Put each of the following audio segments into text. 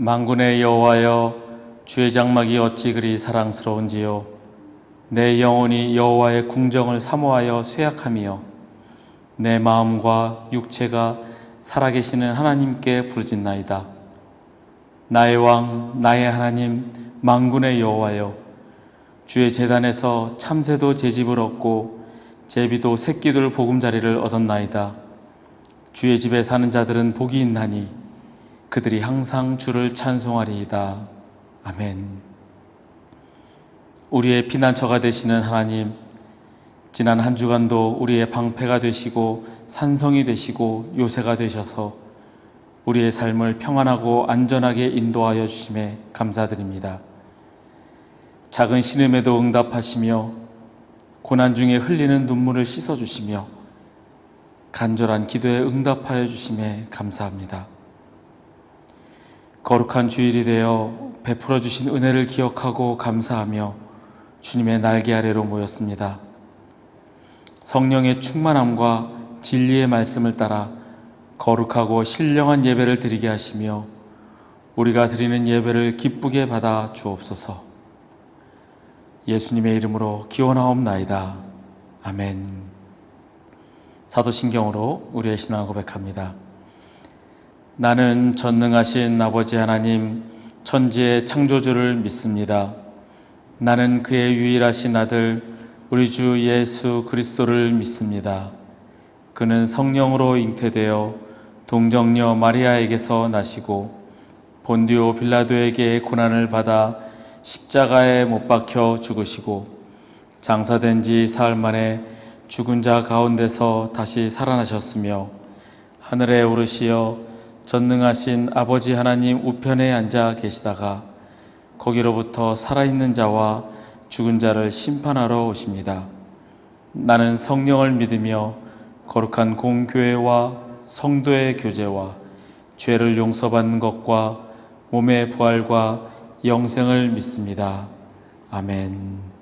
만군의 여호와여, 주의 장막이 어찌 그리 사랑스러운지요. 내 영혼이 여호와의 궁정을 사모하여 쇠약하며 내 마음과 육체가 살아계시는 하나님께 부르짖나이다. 나의 왕, 나의 하나님, 만군의 여호와여, 주의 제단에서 참새도 제 집을 얻고 제비도 새끼들 보금자리를 얻었나이다. 주의 집에 사는 자들은 복이 있나니 그들이 항상 주를 찬송하리이다. 아멘. 우리의 피난처가 되시는 하나님, 지난 한 주간도 우리의 방패가 되시고 산성이 되시고 요새가 되셔서 우리의 삶을 평안하고 안전하게 인도하여 주심에 감사드립니다. 작은 신음에도 응답하시며 고난 중에 흘리는 눈물을 씻어주시며 간절한 기도에 응답하여 주심에 감사합니다. 거룩한 주일이 되어 베풀어 주신 은혜를 기억하고 감사하며 주님의 날개 아래로 모였습니다. 성령의 충만함과 진리의 말씀을 따라 거룩하고 신령한 예배를 드리게 하시며 우리가 드리는 예배를 기쁘게 받아 주옵소서. 예수님의 이름으로 기원하옵나이다. 아멘. 사도신경으로 우리의 신앙을 고백합니다. 나는 전능하신 아버지 하나님, 천지의 창조주를 믿습니다. 나는 그의 유일하신 아들, 우리 주 예수 그리스도를 믿습니다. 그는 성령으로 잉태되어 동정녀 마리아에게서 나시고 본디오 빌라도에게 고난을 받아 십자가에 못 박혀 죽으시고 장사된 지 사흘 만에 죽은 자 가운데서 다시 살아나셨으며 하늘에 오르시어 전능하신 아버지 하나님 우편에 앉아 계시다가 거기로부터 살아있는 자와 죽은 자를 심판하러 오십니다. 나는 성령을 믿으며 거룩한 공교회와 성도의 교제와 죄를 용서받는 것과 몸의 부활과 영생을 믿습니다. 아멘.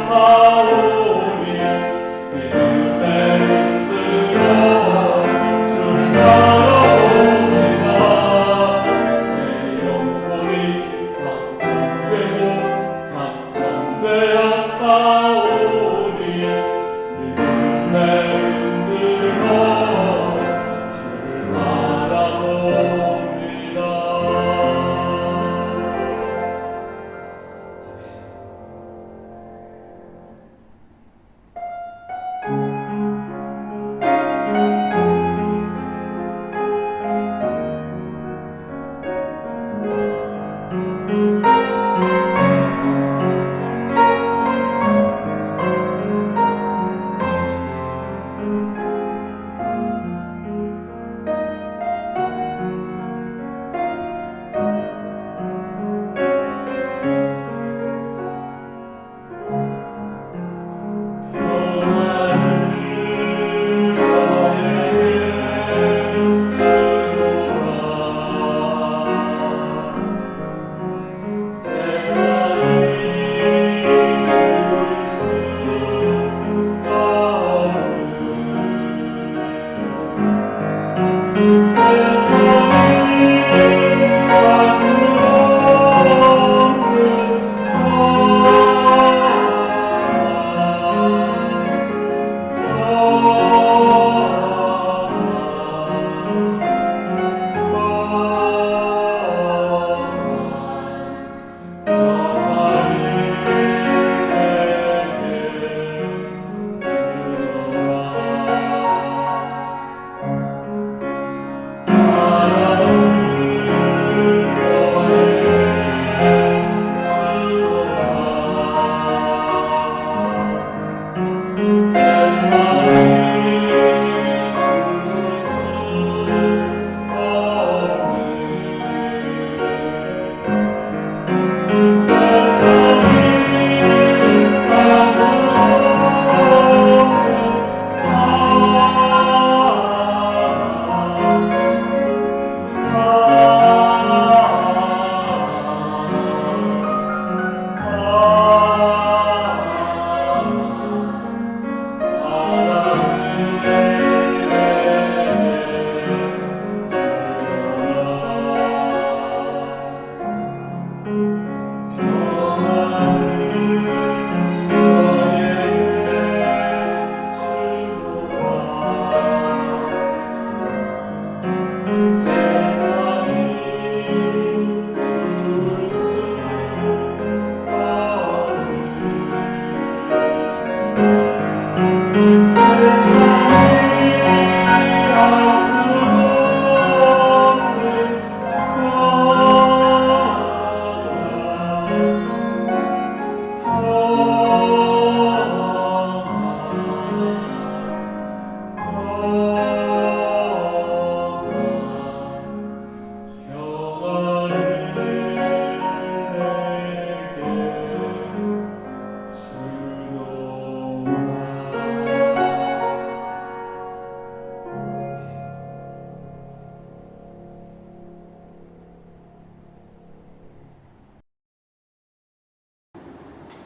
되었사오니 믿음에 흔들어 줄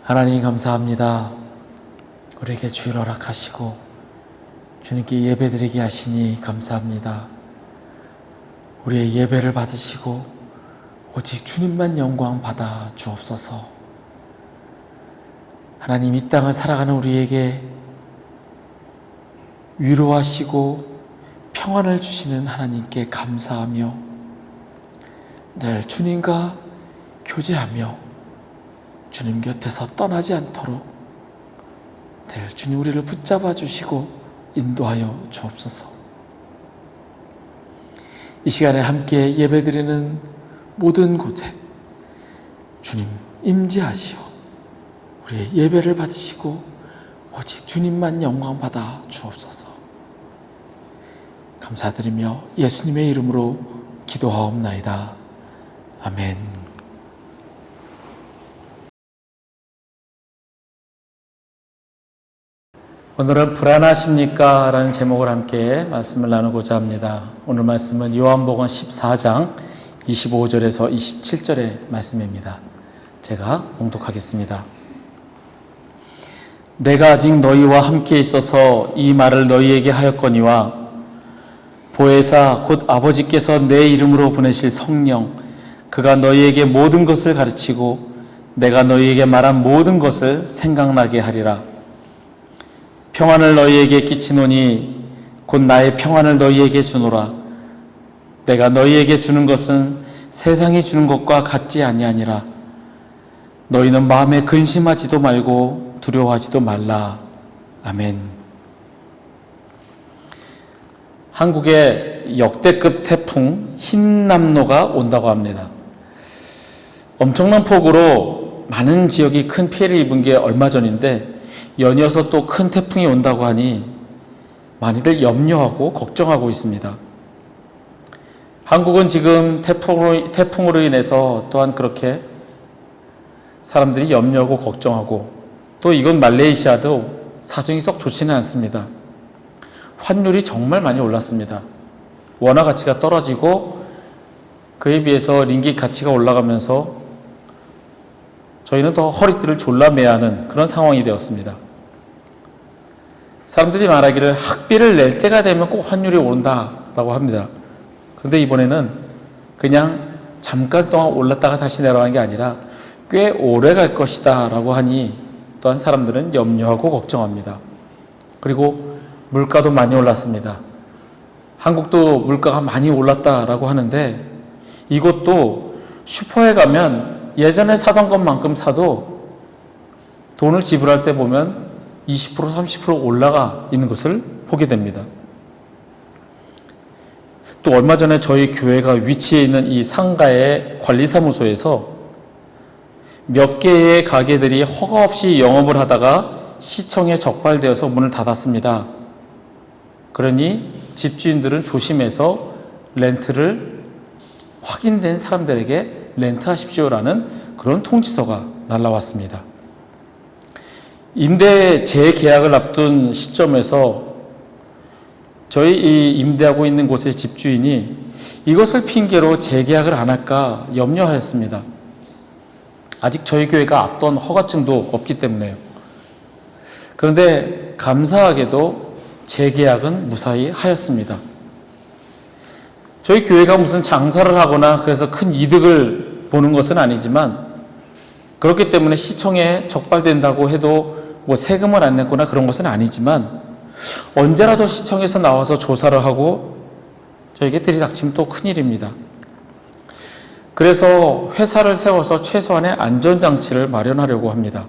하나님 감사합니다. 우리에게 주일 허락하시고 주님께 예배드리게 하시니 감사합니다. 우리의 예배를 받으시고 오직 주님만 영광 받아 주옵소서. 하나님, 이 땅을 살아가는 우리에게 위로하시고 평안을 주시는 하나님께 감사하며 늘 주님과 교제하며 주님 곁에서 떠나지 않도록 늘 주님 우리를 붙잡아 주시고 인도하여 주옵소서. 이 시간에 함께 예배드리는 모든 곳에 주님 임재하시어 우리의 예배를 받으시고 오직 주님만 영광 받아 주옵소서. 감사드리며 예수님의 이름으로 기도하옵나이다. 아멘. 오늘은 불안하십니까? 라는 제목을 함께 말씀을 나누고자 합니다. 오늘 말씀은 요한복음 14장 25절에서 27절의 말씀입니다. 제가 봉독하겠습니다. 내가 아직 너희와 함께 있어서 이 말을 너희에게 하였거니와 보혜사 곧 아버지께서 내 이름으로 보내실 성령 그가 너희에게 모든 것을 가르치고 내가 너희에게 말한 모든 것을 생각나게 하리라. 평안을 너희에게 끼치노니 곧 나의 평안을 너희에게 주노라. 내가 너희에게 주는 것은 세상이 주는 것과 같지 아니하니라. 너희는 마음에 근심하지도 말고 두려워하지도 말라. 아멘. 한국에 역대급 태풍 흰남노가 온다고 합니다. 엄청난 폭우로 많은 지역이 큰 피해를 입은 게 얼마 전인데 연이어서 또 큰 태풍이 온다고 하니 많이들 염려하고 걱정하고 있습니다. 한국은 지금 태풍으로 인해서 또한 그렇게 사람들이 염려하고 걱정하고 또 이건 말레이시아도 사정이 썩 좋지는 않습니다. 환율이 정말 많이 올랐습니다. 원화 가치가 떨어지고 그에 비해서 링깃 가치가 올라가면서 저희는 더 허리띠를 졸라매야 하는 그런 상황이 되었습니다. 사람들이 말하기를 학비를 낼 때가 되면 꼭 환율이 오른다라고 합니다. 그런데 이번에는 그냥 잠깐 동안 올랐다가 다시 내려가는 게 아니라 꽤 오래 갈 것이다 라고 하니 또한 사람들은 염려하고 걱정합니다. 그리고 물가도 많이 올랐습니다. 한국도 물가가 많이 올랐다라고 하는데 이것도 슈퍼에 가면 예전에 사던 것만큼 사도 돈을 지불할 때 보면 20% 30% 올라가 있는 것을 보게 됩니다. 또 얼마 전에 저희 교회가 위치해 있는 이 상가의 관리사무소에서 몇 개의 가게들이 허가 없이 영업을 하다가 시청에 적발되어서 문을 닫았습니다. 그러니 집주인들은 조심해서 렌트를 확인된 사람들에게 렌트하십시오라는 그런 통지서가 날라왔습니다. 임대 재계약을 앞둔 시점에서 저희 이 임대하고 있는 곳의 집주인이 이것을 핑계로 재계약을 안 할까 염려하였습니다. 아직 저희 교회가 어떤 허가증도 없기 때문에요. 그런데 감사하게도 재계약은 무사히 하였습니다. 저희 교회가 무슨 장사를 하거나 그래서 큰 이득을 보는 것은 아니지만 그렇기 때문에 시청에 적발된다고 해도 뭐 세금을 안 냈거나 그런 것은 아니지만 언제라도 시청에서 나와서 조사를 하고 저에게 들이닥치면 또 큰일입니다. 그래서 회사를 세워서 최소한의 안전장치를 마련하려고 합니다.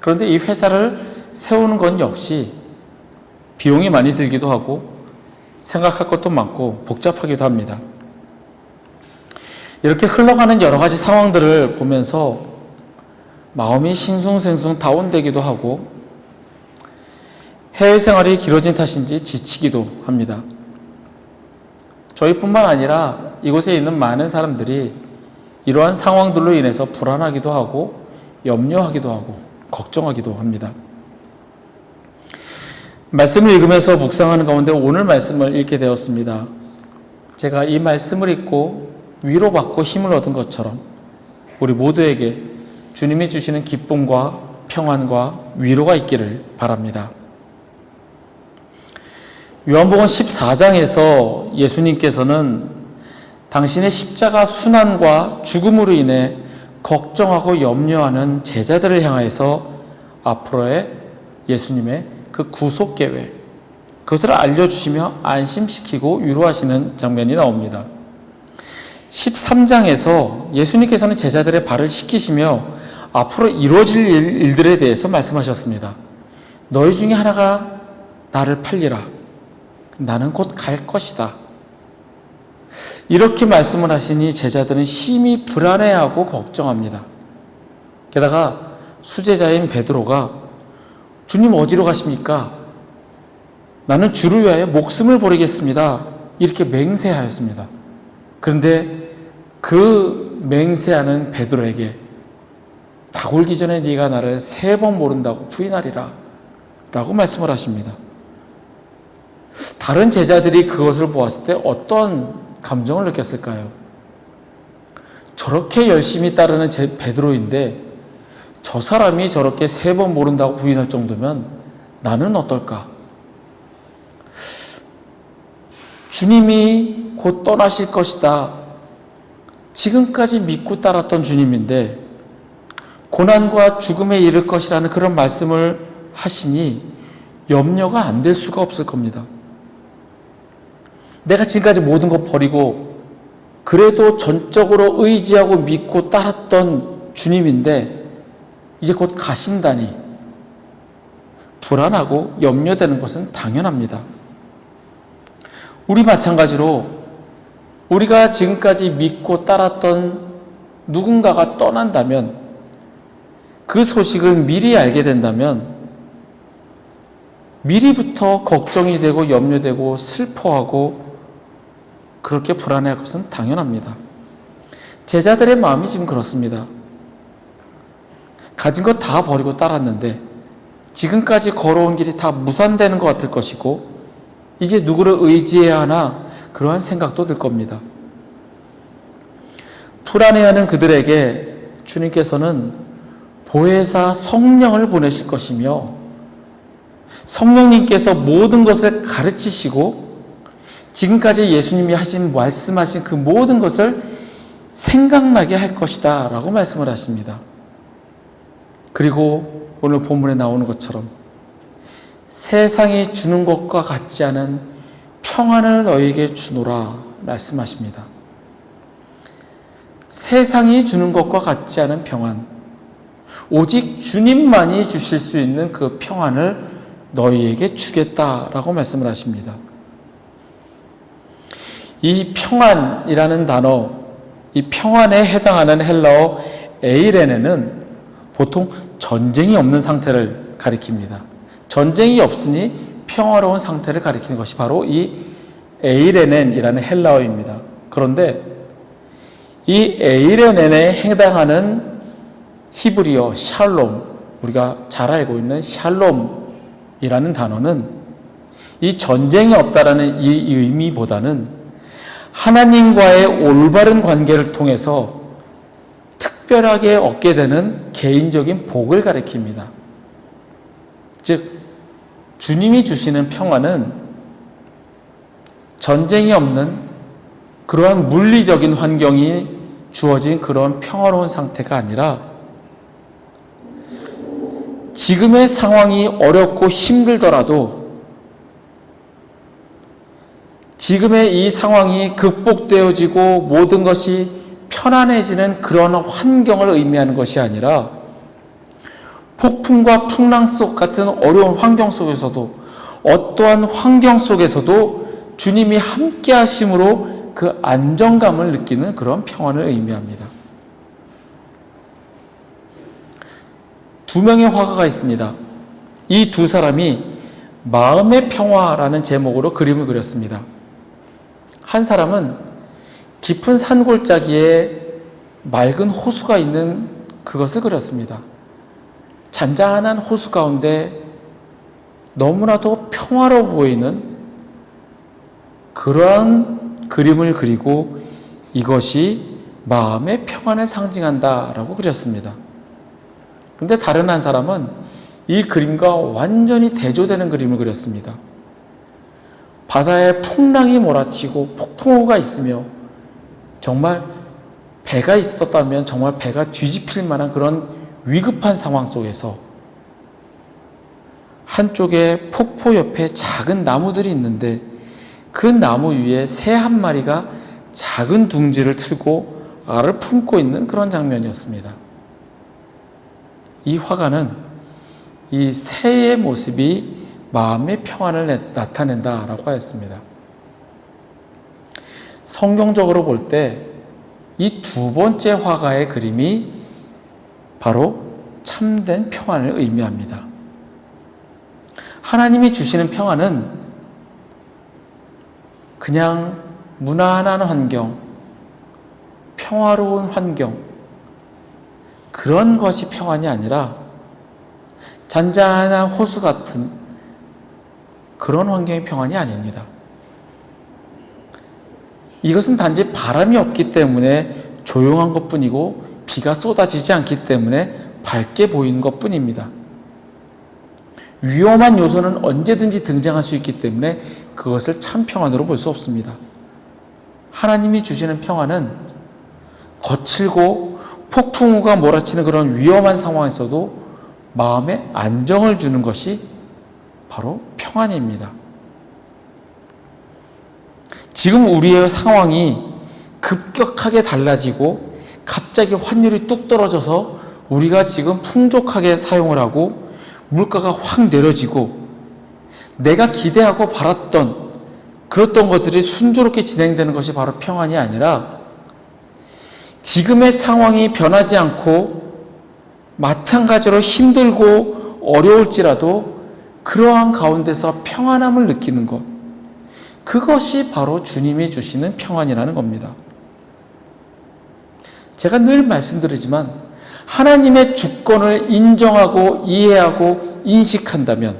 그런데 이 회사를 세우는 건 역시 비용이 많이 들기도 하고 생각할 것도 많고 복잡하기도 합니다. 이렇게 흘러가는 여러 가지 상황들을 보면서 마음이 싱숭생숭 다운되기도 하고 해외 생활이 길어진 탓인지 지치기도 합니다. 저희뿐만 아니라 이곳에 있는 많은 사람들이 이러한 상황들로 인해서 불안하기도 하고 염려하기도 하고 걱정하기도 합니다. 말씀을 읽으면서 묵상하는 가운데 오늘 말씀을 읽게 되었습니다. 제가 이 말씀을 읽고 위로받고 힘을 얻은 것처럼 우리 모두에게 주님이 주시는 기쁨과 평안과 위로가 있기를 바랍니다. 요한복음 14장에서 예수님께서는 당신의 십자가 순환과 죽음으로 인해 걱정하고 염려하는 제자들을 향해서 앞으로의 예수님의 그 구속 계획, 그것을 알려주시며 안심시키고 위로하시는 장면이 나옵니다. 13장에서 예수님께서는 제자들의 발을 씻기시며 앞으로 이루어질 일들에 대해서 말씀하셨습니다. 너희 중에 하나가 나를 팔리라. 나는 곧 갈 것이다. 이렇게 말씀을 하시니 제자들은 심히 불안해하고 걱정합니다. 게다가 수제자인 베드로가 주님 어디로 가십니까? 나는 주를 위하여 목숨을 버리겠습니다. 이렇게 맹세하였습니다. 그런데 그 맹세하는 베드로에게 닭 울기 전에 네가 나를 3번 모른다고 부인하리라 라고 말씀을 하십니다. 다른 제자들이 그것을 보았을 때 어떤 감정을 느꼈을까요? 저렇게 열심히 따르는 베드로인데 저 사람이 저렇게 3번 모른다고 부인할 정도면 나는 어떨까? 주님이 곧 떠나실 것이다. 지금까지 믿고 따랐던 주님인데 고난과 죽음에 이를 것이라는 그런 말씀을 하시니 염려가 안 될 수가 없을 겁니다. 내가 지금까지 모든 것 버리고 그래도 전적으로 의지하고 믿고 따랐던 주님인데 이제 곧 가신다니 불안하고 염려되는 것은 당연합니다. 우리 마찬가지로 우리가 지금까지 믿고 따랐던 누군가가 떠난다면 그 소식을 미리 알게 된다면 미리부터 걱정이 되고 염려되고 슬퍼하고 그렇게 불안해할 것은 당연합니다. 제자들의 마음이 지금 그렇습니다. 가진 것 다 버리고 따랐는데 지금까지 걸어온 길이 다 무산되는 것 같을 것이고 이제 누구를 의지해야 하나 그러한 생각도 들 겁니다. 불안해하는 그들에게 주님께서는 보혜사 성령을 보내실 것이며 성령님께서 모든 것을 가르치시고 지금까지 예수님이 말씀하신 그 모든 것을 생각나게 할 것이다 라고 말씀을 하십니다. 그리고 오늘 본문에 나오는 것처럼 세상이 주는 것과 같지 않은 평안을 너희에게 주노라 말씀하십니다. 세상이 주는 것과 같지 않은 평안, 오직 주님만이 주실 수 있는 그 평안을 너희에게 주겠다라고 말씀을 하십니다. 이 평안이라는 단어, 이 평안에 해당하는 헬라어 에이레네는 보통 전쟁이 없는 상태를 가리킵니다. 전쟁이 없으니 평화로운 상태를 가리키는 것이 바로 이 에이레넨이라는 헬라어입니다. 그런데 이 에이레넨에 해당하는 히브리어 샬롬, 우리가 잘 알고 있는 샬롬이라는 단어는 이 전쟁이 없다라는 이 의미보다는 하나님과의 올바른 관계를 통해서 특별하게 얻게 되는 개인적인 복을 가리킵니다. 즉 주님이 주시는 평안은 전쟁이 없는 그러한 물리적인 환경이 주어진 그런 평화로운 상태가 아니라 지금의 상황이 어렵고 힘들더라도 지금의 이 상황이 극복되어지고 모든 것이 편안해지는 그런 환경을 의미하는 것이 아니라 폭풍과 풍랑 속 같은 어려운 환경 속에서도 어떠한 환경 속에서도 주님이 함께 하심으로 그 안정감을 느끼는 그런 평안을 의미합니다. 두 명의 화가가 있습니다. 이 두 사람이 마음의 평화라는 제목으로 그림을 그렸습니다. 한 사람은 깊은 산골짜기에 맑은 호수가 있는 그것을 그렸습니다. 잔잔한 호수 가운데 너무나도 평화로워 보이는 그러한 그림을 그리고 이것이 마음의 평안을 상징한다라고 그렸습니다. 근데 다른 한 사람은 이 그림과 완전히 대조되는 그림을 그렸습니다. 바다에 풍랑이 몰아치고 폭풍우가 있으며 정말 배가 있었다면 정말 배가 뒤집힐 만한 그런 위급한 상황 속에서 한쪽에 폭포 옆에 작은 나무들이 있는데 그 나무 위에 새 한 마리가 작은 둥지를 틀고 알을 품고 있는 그런 장면이었습니다. 이 화가는 이 새의 모습이 마음의 평안을 나타낸다라고 하였습니다. 성경적으로 볼 때 이 두 번째 화가의 그림이 바로 참된 평안을 의미합니다. 하나님이 주시는 평안은 그냥 무난한 환경, 평화로운 환경, 그런 것이 평안이 아니라 잔잔한 호수 같은 그런 환경이 평안이 아닙니다. 이것은 단지 바람이 없기 때문에 조용한 것뿐이고 비가 쏟아지지 않기 때문에 밝게 보이는 것뿐입니다. 위험한 요소는 언제든지 등장할 수 있기 때문에 그것을 참 평안으로 볼 수 없습니다. 하나님이 주시는 평안은 거칠고 폭풍우가 몰아치는 그런 위험한 상황에서도 마음에 안정을 주는 것이 바로 평안입니다. 지금 우리의 상황이 급격하게 달라지고 갑자기 환율이 뚝 떨어져서 우리가 지금 풍족하게 사용을 하고 물가가 확 내려지고 내가 기대하고 바랐던 그랬던 것들이 순조롭게 진행되는 것이 바로 평안이 아니라 지금의 상황이 변하지 않고 마찬가지로 힘들고 어려울지라도 그러한 가운데서 평안함을 느끼는 것, 그것이 바로 주님이 주시는 평안이라는 겁니다. 제가 늘 말씀드리지만 하나님의 주권을 인정하고 이해하고 인식한다면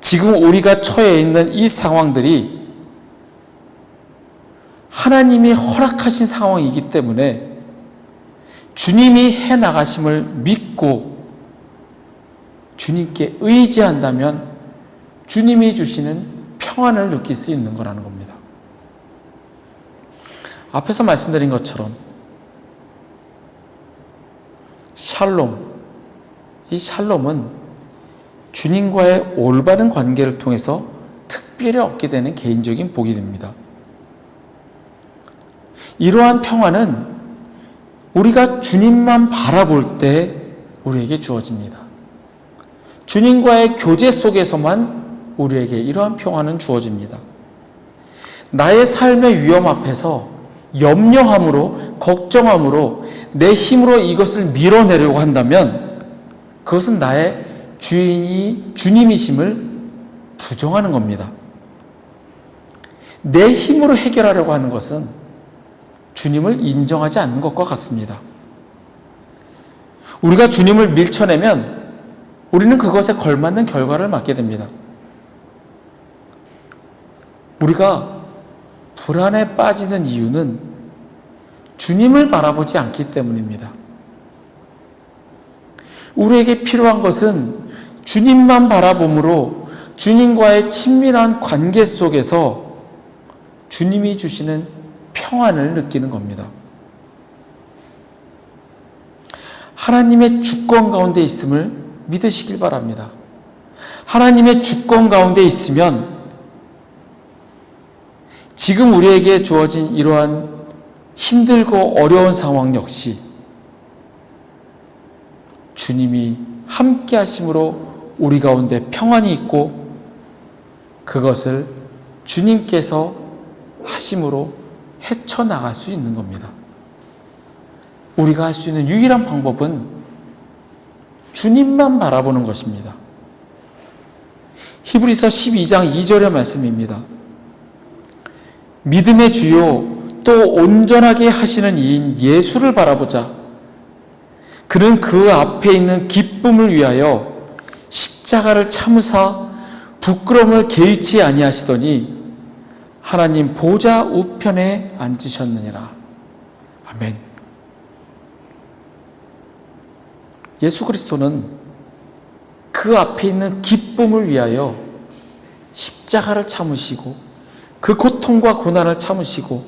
지금 우리가 처해 있는 이 상황들이 하나님이 허락하신 상황이기 때문에 주님이 해나가심을 믿고 주님께 의지한다면 주님이 주시는 평안을 느낄 수 있는 거라는 겁니다. 앞에서 말씀드린 것처럼 샬롬, 이 샬롬은 주님과의 올바른 관계를 통해서 특별히 얻게 되는 개인적인 복이 됩니다. 이러한 평안은 우리가 주님만 바라볼 때 우리에게 주어집니다. 주님과의 교제 속에서만 우리에게 이러한 평안은 주어집니다. 나의 삶의 위험 앞에서 염려함으로, 걱정함으로 내 힘으로 이것을 밀어내려고 한다면 그것은 나의 주인이 주님이심을 부정하는 겁니다. 내 힘으로 해결하려고 하는 것은 주님을 인정하지 않는 것과 같습니다. 우리가 주님을 밀쳐내면 우리는 그것에 걸맞는 결과를 맞게 됩니다. 우리가 불안에 빠지는 이유는 주님을 바라보지 않기 때문입니다. 우리에게 필요한 것은 주님만 바라봄으로 주님과의 친밀한 관계 속에서 주님이 주시는 평안을 느끼는 겁니다. 하나님의 주권 가운데 있음을 믿으시길 바랍니다. 하나님의 주권 가운데 있으면 지금 우리에게 주어진 이러한 힘들고 어려운 상황 역시 주님이 함께 하심으로 우리 가운데 평안이 있고 그것을 주님께서 하심으로 헤쳐나갈 수 있는 겁니다. 우리가 할 수 있는 유일한 방법은 주님만 바라보는 것입니다. 히브리서 12장 2절의 말씀입니다. 믿음의 주요 또 온전하게 하시는 이인 예수를 바라보자. 그는 그 앞에 있는 기쁨을 위하여 십자가를 참으사 부끄러움을 개의치 아니하시더니 하나님 보좌 우편에 앉으셨느니라. 아멘. 예수 그리스도는 그 앞에 있는 기쁨을 위하여 십자가를 참으시고 그 고통과 고난을 참으시고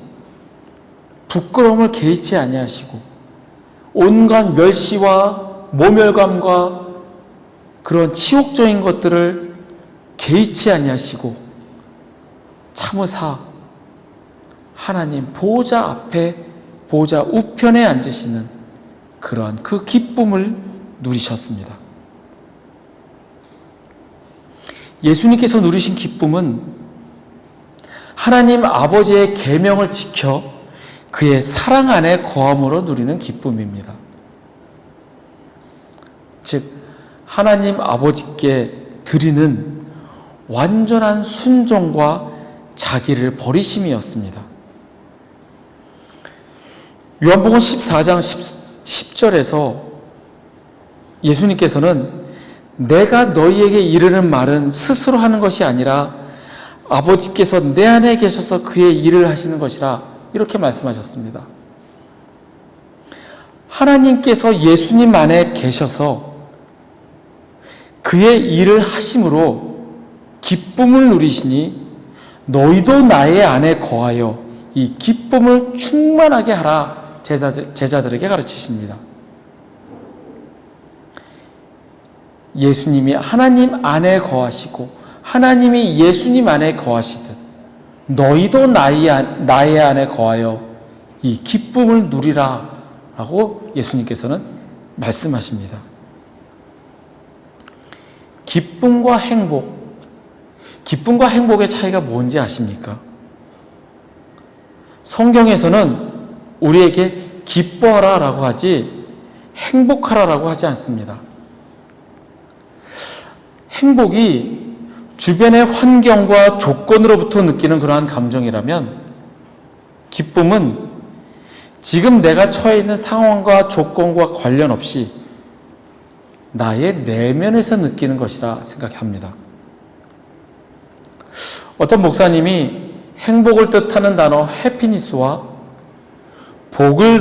부끄러움을 개의치 아니하시고 온갖 멸시와 모멸감과 그런 치욕적인 것들을 개의치 아니하시고 참으사 하나님 보호자 앞에 보호자 우편에 앉으시는 그러한 그 기쁨을 누리셨습니다. 예수님께서 누리신 기쁨은 하나님 아버지의 계명을 지켜 그의 사랑 안에 거함으로 누리는 기쁨입니다. 즉 하나님 아버지께 드리는 완전한 순종과 자기를 버리심이었습니다. 요한복음 14장 10절에서 예수님께서는 내가 너희에게 이르는 말은 스스로 하는 것이 아니라 아버지께서 내 안에 계셔서 그의 일을 하시는 것이라 이렇게 말씀하셨습니다. 하나님께서 예수님 안에 계셔서 그의 일을 하심으로 기쁨을 누리시니 너희도 나의 안에 거하여 이 기쁨을 충만하게 하라 제자들에게 가르치십니다. 예수님이 하나님 안에 거하시고 하나님이 예수님 안에 거하시듯 너희도 나의 안에 거하여 이 기쁨을 누리라 라고 예수님께서는 말씀하십니다. 기쁨과 행복의 차이가 뭔지 아십니까? 성경에서는 우리에게 기뻐하라 라고 하지 행복하라 라고 하지 않습니다. 행복이 주변의 환경과 조건으로부터 느끼는 그러한 감정이라면 기쁨은 지금 내가 처해 있는 상황과 조건과 관련 없이 나의 내면에서 느끼는 것이라 생각합니다. 어떤 목사님이 행복을 뜻하는 단어 해피니스와 복을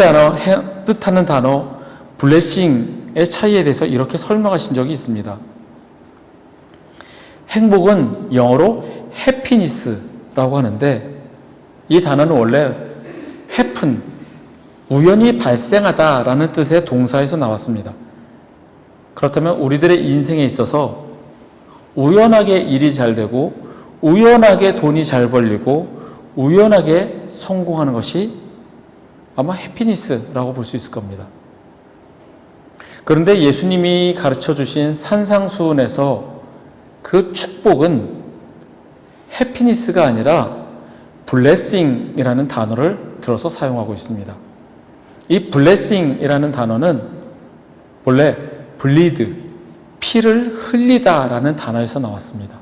뜻하는 단어 블레싱의 차이에 대해서 이렇게 설명하신 적이 있습니다. 행복은 영어로 해피니스라고 하는데 이 단어는 원래 happen, 우연히 발생하다라는 뜻의 동사에서 나왔습니다. 그렇다면 우리들의 인생에 있어서 우연하게 일이 잘 되고 우연하게 돈이 잘 벌리고 우연하게 성공하는 것이 아마 해피니스라고 볼 수 있을 겁니다. 그런데 예수님이 가르쳐 주신 산상수훈에서 그 축복은 해피니스가 아니라 블레싱이라는 단어를 들어서 사용하고 있습니다. 이 블레싱이라는 단어는 본래 블리드, 피를 흘리다라는 단어에서 나왔습니다.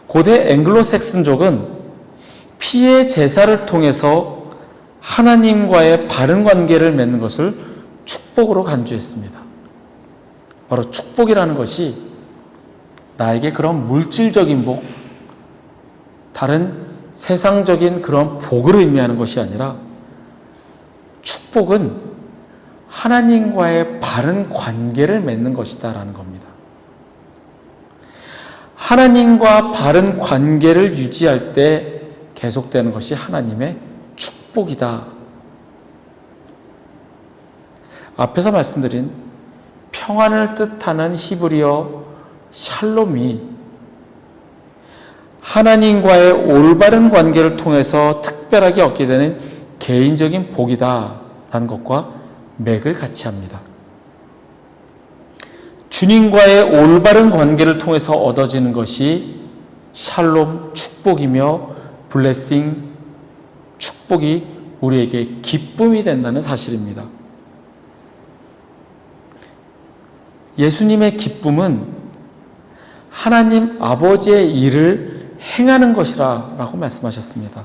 고대 앵글로색슨족은 피의 제사를 통해서 하나님과의 바른 관계를 맺는 것을 축복으로 간주했습니다. 바로 축복이라는 것이 나에게 그런 물질적인 복, 다른 세상적인 그런 복을 의미하는 것이 아니라 축복은 하나님과의 바른 관계를 맺는 것이다라는 겁니다. 하나님과 바른 관계를 유지할 때 계속되는 것이 하나님의 축복이다. 앞에서 말씀드린 평안을 뜻하는 히브리어 샬롬이 하나님과의 올바른 관계를 통해서 특별하게 얻게 되는 개인적인 복이다라는 것과 맥을 같이 합니다. 주님과의 올바른 관계를 통해서 얻어지는 것이 샬롬 축복이며 블레싱 축복이 우리에게 기쁨이 된다는 사실입니다. 예수님의 기쁨은 하나님 아버지의 일을 행하는 것이라 라고 말씀하셨습니다.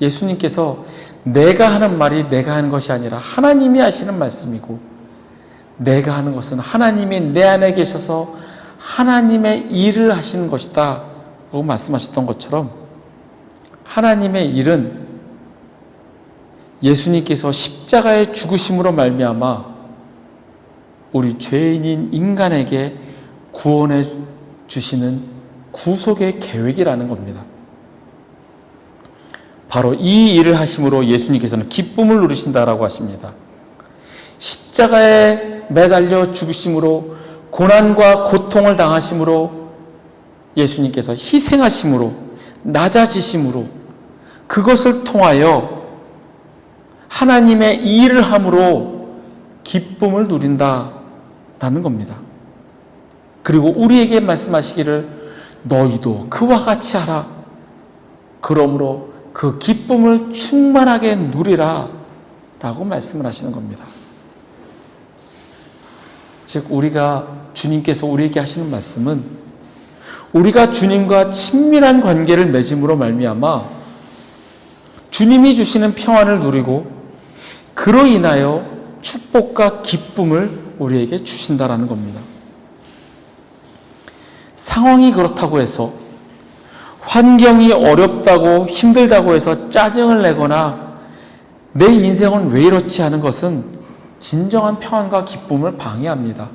예수님께서 내가 하는 말이 내가 하는 것이 아니라 하나님이 하시는 말씀이고 내가 하는 것은 하나님이 내 안에 계셔서 하나님의 일을 하시는 것이다 라고 말씀하셨던 것처럼 하나님의 일은 예수님께서 십자가의 죽으심으로 말미암아 우리 죄인인 인간에게 구원해 주시는 구속의 계획이라는 겁니다. 바로 이 일을 하심으로 예수님께서는 기쁨을 누리신다라고 하십니다. 십자가에 매달려 죽으심으로, 고난과 고통을 당하심으로, 예수님께서 희생하심으로, 낮아지심으로, 그것을 통하여 하나님의 이 일을 함으로 기쁨을 누린다라는 겁니다. 그리고 우리에게 말씀하시기를 너희도 그와 같이 하라. 그러므로 그 기쁨을 충만하게 누리라 라고 말씀을 하시는 겁니다. 즉 주님께서 우리에게 하시는 말씀은 우리가 주님과 친밀한 관계를 맺음으로 말미암아 주님이 주시는 평안을 누리고 그로 인하여 축복과 기쁨을 우리에게 주신다라는 겁니다. 상황이 그렇다고 해서, 환경이 어렵다고 힘들다고 해서 짜증을 내거나 내 인생은 왜 이렇지 하는 것은 진정한 평안과 기쁨을 방해합니다.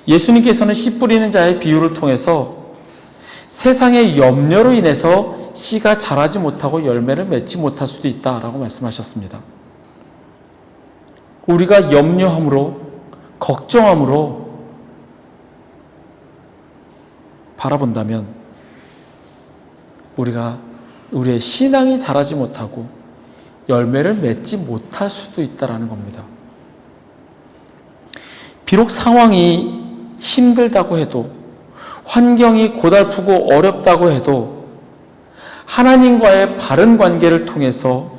예수님께서는 씨 뿌리는 자의 비유를 통해서 세상의 염려로 인해서 씨가 자라지 못하고 열매를 맺지 못할 수도 있다라고 말씀하셨습니다. 우리가 염려함으로, 걱정함으로 바라본다면 우리의 신앙이 자라지 못하고 열매를 맺지 못할 수도 있다라는 겁니다. 비록 상황이 힘들다고 해도, 환경이 고달프고 어렵다고 해도 하나님과의 바른 관계를 통해서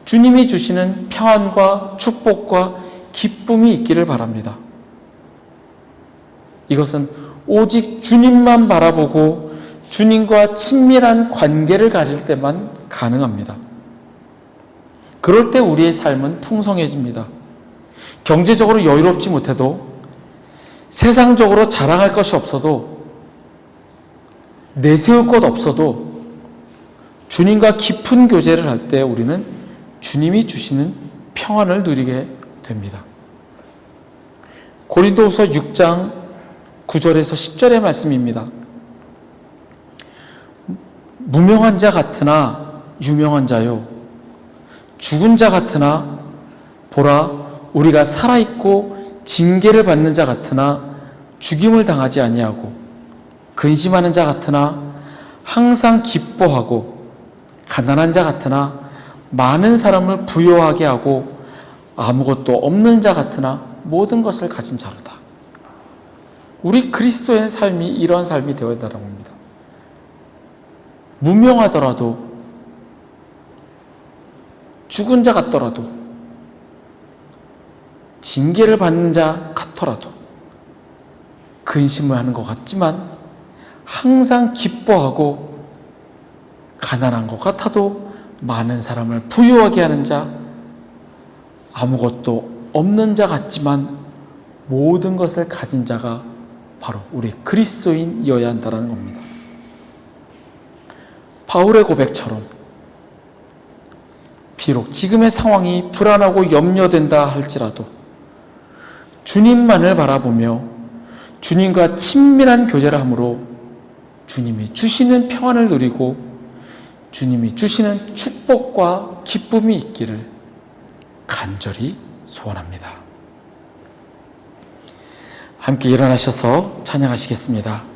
주님이 주시는 평안과 축복과 기쁨이 있기를 바랍니다. 이것은 오직 주님만 바라보고 주님과 친밀한 관계를 가질 때만 가능합니다. 그럴 때 우리의 삶은 풍성해집니다. 경제적으로 여유롭지 못해도, 세상적으로 자랑할 것이 없어도, 내세울 것 없어도 주님과 깊은 교제를 할 때 우리는 주님이 주시는 평안을 누리게 됩니다. 고린도후서 6장 9절에서 10절의 말씀입니다. 무명한 자 같으나 유명한 자요, 죽은 자 같으나 보라 우리가 살아있고 징계를 받는 자 같으나 죽임을 당하지 아니하고, 근심하는 자 같으나 항상 기뻐하고, 가난한 자 같으나 많은 사람을 부요하게 하고, 아무것도 없는 자 같으나 모든 것을 가진 자로다. 우리 그리스도의 삶이 이러한 삶이 되어야 한다는 겁니다. 무명하더라도, 죽은 자 같더라도, 징계를 받는 자 같더라도, 근심을 하는 것 같지만 항상 기뻐하고, 가난한 것 같아도 많은 사람을 부유하게 하는 자, 아무것도 없는 자 같지만 모든 것을 가진 자가 바로 우리 그리스도인이어야 한다는 겁니다. 바울의 고백처럼 비록 지금의 상황이 불안하고 염려된다 할지라도 주님만을 바라보며 주님과 친밀한 교제를 함으로 주님이 주시는 평안을 누리고 주님이 주시는 축복과 기쁨이 있기를 간절히 소원합니다. 함께 일어나셔서 찬양하시겠습니다.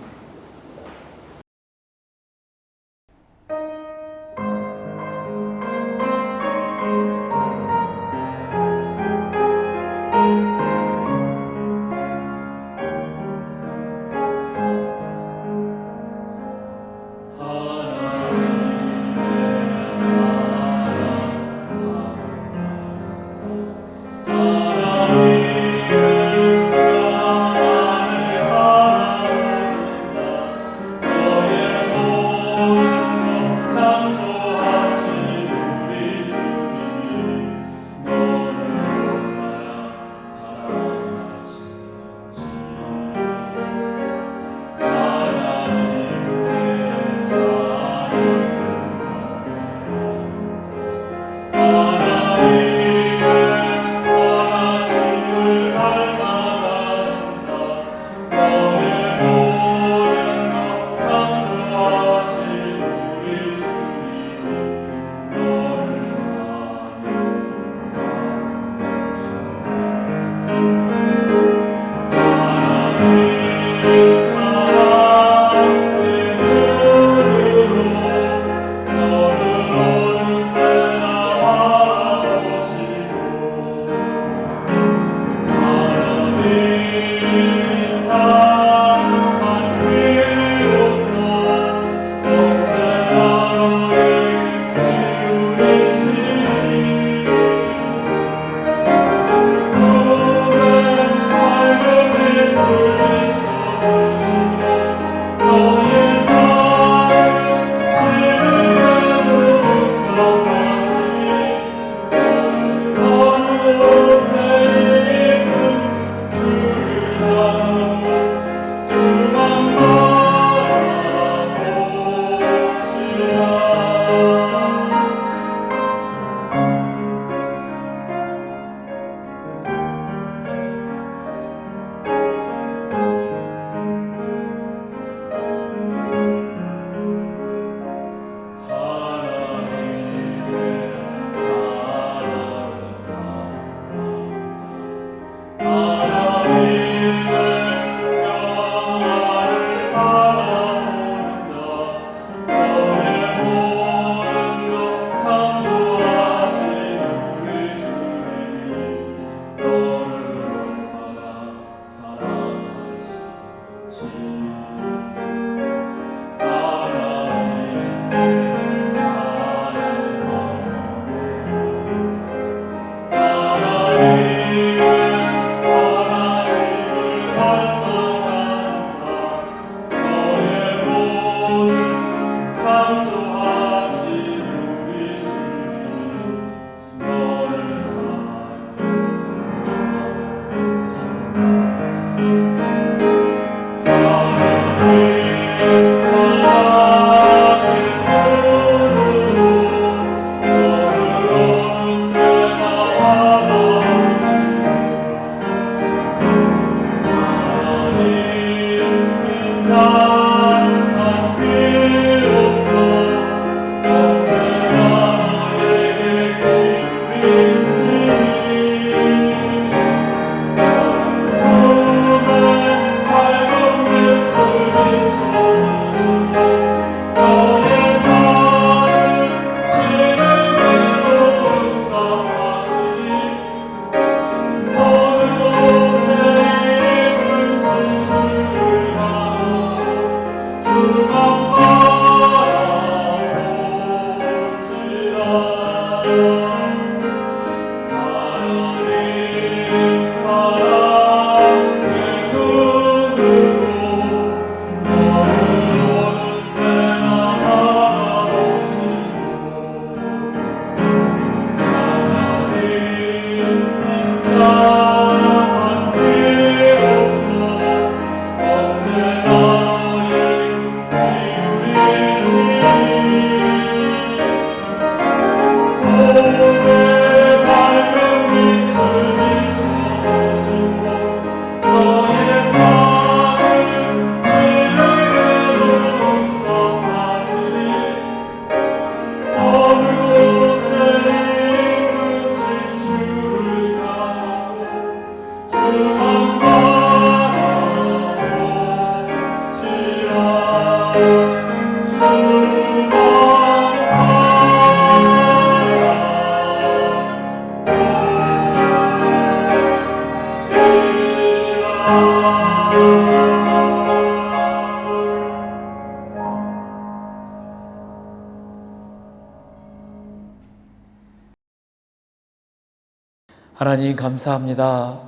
하나님 감사합니다.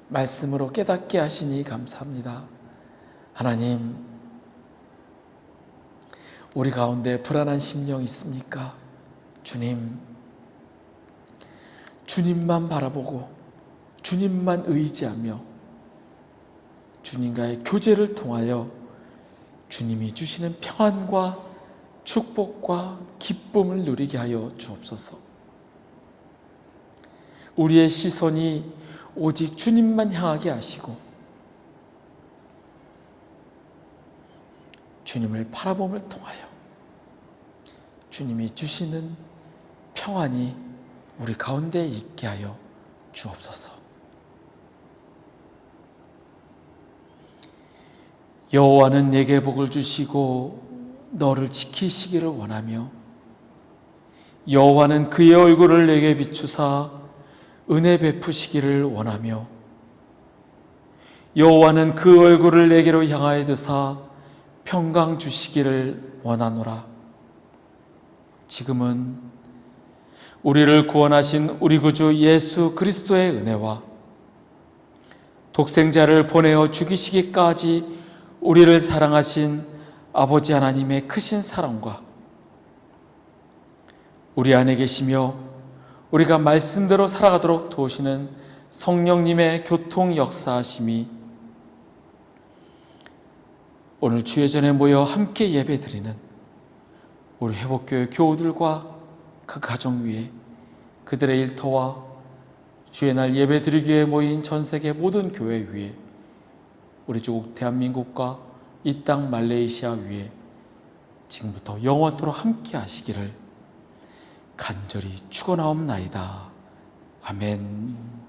말씀으로 깨닫게 하시니 감사합니다. 하나님, 우리 가운데 불안한 심령 있습니까? 주님, 주님만 바라보고 주님만 의지하며 주님과의 교제를 통하여 주님이 주시는 평안과 축복과 기쁨을 누리게 하여 주옵소서. 우리의 시선이 오직 주님만 향하게 하시고 주님을 바라봄을 통하여 주님이 주시는 평안이 우리 가운데 있게 하여 주옵소서. 여호와는 내게 복을 주시고 너를 지키시기를 원하며 여호와는 그의 얼굴을 내게 비추사 은혜 베푸시기를 원하며 여호와는 그 얼굴을 내게로 향하여 드사 평강 주시기를 원하노라. 지금은 우리를 구원하신 우리 구주 예수 그리스도의 은혜와 독생자를 보내어 죽이시기까지 우리를 사랑하신 아버지 하나님의 크신 사랑과 우리 안에 계시며 우리가 말씀대로 살아가도록 도우시는 성령님의 교통 역사하심이 오늘 주의 전에 모여 함께 예배드리는 우리 회복교회 교우들과 그 가정 위에 그들의 일터와 주의 날 예배드리기 위해 모인 전 세계 모든 교회 위에 우리 조국 대한민국과 이 땅 말레이시아 위에 지금부터 영원토록 함께 하시기를 간절히 축원하옵나이다. 아멘.